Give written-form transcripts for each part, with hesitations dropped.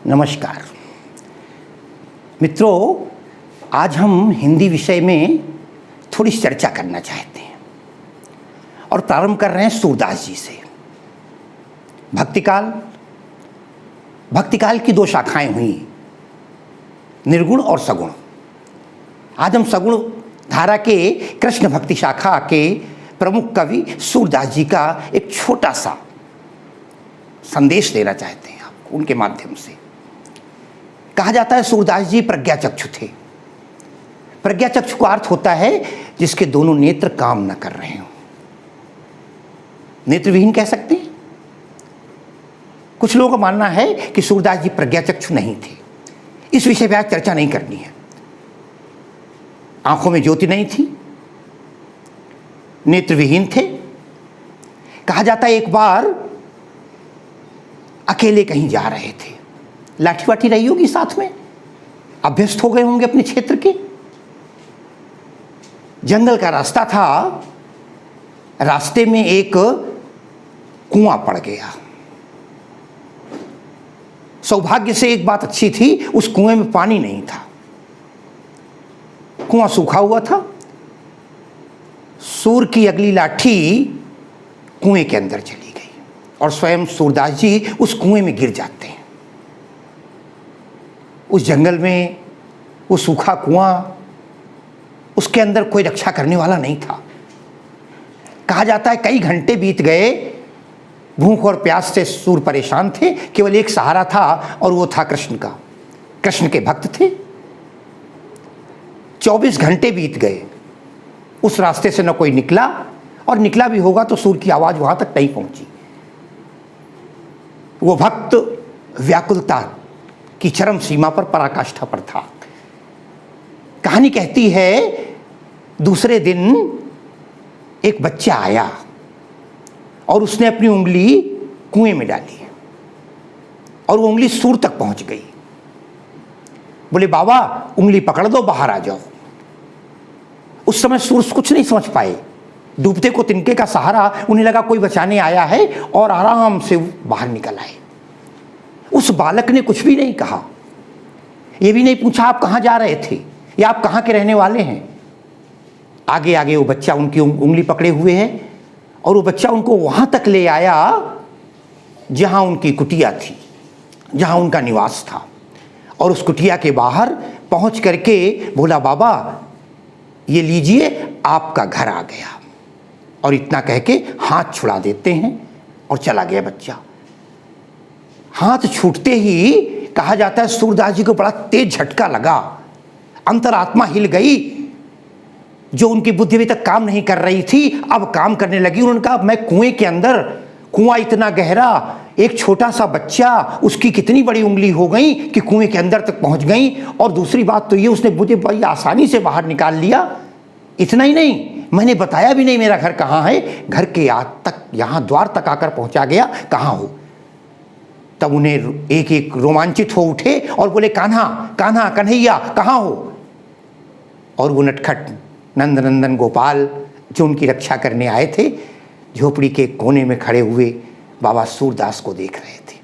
नमस्कार मित्रों, आज हम हिंदी विषय में थोड़ी चर्चा करना चाहते हैं और प्रारंभ कर रहे हैं सूरदास जी से। भक्तिकाल की दो शाखाएं हुई, निर्गुण और सगुण। आज हम सगुण धारा के कृष्ण भक्ति शाखा के प्रमुख कवि सूरदास जी का एक छोटा सा संदेश देना चाहते हैं आपको उनके माध्यम से। कहा जाता है सूरदास जी प्रज्ञाचक्षु थे। प्रज्ञाचक्षु का अर्थ होता है जिसके दोनों नेत्र काम न कर रहे हों। नेत्रविहीन कह सकते हैं। कुछ लोगों का मानना है कि सूरदास जी प्रज्ञाचक्षु नहीं थे। इस विषय पर आज चर्चा नहीं करनी है। आंखों में ज्योति नहीं थी, नेत्रविहीन थे। कहा जाता है एक बार अकेले कहीं जा रहे थे, लाठी वाठी रही होगी साथ में, अभ्यस्त हो गए होंगे अपने क्षेत्र के। जंगल का रास्ता था, रास्ते में एक कुआं पड़ गया। सौभाग्य से एक बात अच्छी थी, उस कुएं में पानी नहीं था, कुआं सूखा हुआ था। सूर की अगली लाठी कुएं के अंदर चली गई और स्वयं सूरदास जी उस कुएं में गिर जाते हैं। उस जंगल में वो सूखा कुआं, उसके अंदर कोई रक्षा करने वाला नहीं था। कहा जाता है कई घंटे बीत गए, भूख और प्यास से सूर परेशान थे। केवल एक सहारा था और वो था कृष्ण का। कृष्ण के भक्त थे। 24 घंटे बीत गए, उस रास्ते से न कोई निकला, और निकला भी होगा तो सूर की आवाज वहां तक नहीं पहुंची। वो भक्त व्याकुलता की चरम सीमा पर, पराकाष्ठा पर था। कहानी कहती है दूसरे दिन एक बच्चा आया और उसने अपनी उंगली कुएं में डाली और वो उंगली सूर तक पहुंच गई। बोले बाबा उंगली पकड़ दो, बाहर आ जाओ। उस समय सूर कुछ नहीं समझ पाए। डूबते को तिनके का सहारा, उन्हें लगा कोई बचाने आया है और आराम से बाहर निकल आए। उस बालक ने कुछ भी नहीं कहा, ये भी नहीं पूछा आप कहाँ जा रहे थे या आप कहाँ के रहने वाले हैं। आगे आगे वो बच्चा उनकी उंगली पकड़े हुए है और वो बच्चा उनको वहां तक ले आया जहां उनकी कुटिया थी, जहां उनका निवास था। और उस कुटिया के बाहर पहुंच करके बोला बाबा ये लीजिए आपका घर आ गया, और इतना कह के हाथ छुड़ा देते हैं और चला गया बच्चा। हाथ छूटते ही कहा जाता है सूरदास जी को बड़ा तेज झटका लगा, अंतरात्मा हिल गई। जो उनकी बुद्धि अभी तक काम नहीं कर रही थी अब काम करने लगी। उन्होंने कहा मैं कुएं के अंदर, कुआं इतना गहरा, एक छोटा सा बच्चा, उसकी कितनी बड़ी उंगली हो गई कि कुएं के अंदर तक पहुंच गई। और दूसरी बात तो ये, उसने मुझे बड़ी आसानी से बाहर निकाल लिया। इतना ही नहीं, मैंने बताया भी नहीं मेरा घर कहाँ है, घर के यहाँ द्वार तक आकर पहुंचा गया, कहाँ हो। तब उन्हें एक एक रोमांचित हो उठे और बोले कान्हा कान्हा कन्हैया कहाँ हो। और वो नटखट नंदनंदन गोपाल जो उनकी रक्षा करने आए थे, झोपड़ी के कोने में खड़े हुए बाबा सूरदास को देख रहे थे।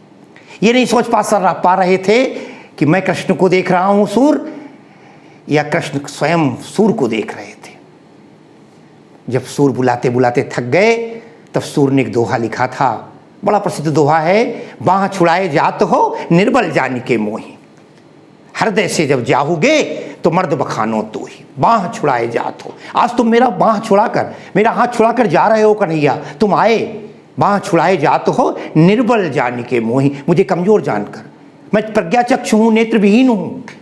ये नहीं सोच पा रहे थे कि मैं कृष्ण को देख रहा हूं सूर, या कृष्ण स्वयं सूर को देख रहे थे। जब सूर बुलाते बुलाते थक गए तब सूर ने एक दोहा लिखा था, बड़ा प्रसिद्ध दोहा है, बाह छुड़ाए जात हो निर्बल जानी के मोही, हृदय से जब जाओगे तो मर्द बखानो तो ही, बाह छुड़ाए जात हो। आज तुम मेरा बाह छुड़ाकर, मेरा हाथ छुड़ाकर जा रहे हो कन्हैया, तुम आए, बाह छुड़ाए जात हो निर्बल जानी के मोही, मुझे कमजोर जानकर, मैं प्रज्ञाचक्षु हूं, नेत्रविहीन हूं।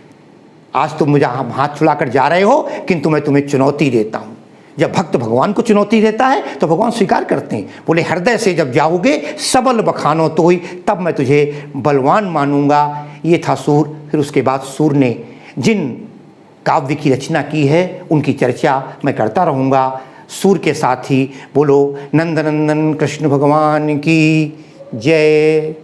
आज तुम मुझे हाथ छुड़ाकर जा रहे हो, किंतु मैं तुम्हें चुनौती देता हूं। जब भक्त भगवान को चुनौती देता है तो भगवान स्वीकार करते हैं। बोले हृदय से जब जाओगे सबल बखानो तो ही, तब मैं तुझे बलवान मानूंगा। ये था सूर। फिर उसके बाद सूर ने जिन काव्य की रचना की है उनकी चर्चा मैं करता रहूँगा। सूर के साथ ही बोलो नंदनंदन कृष्ण भगवान की जय।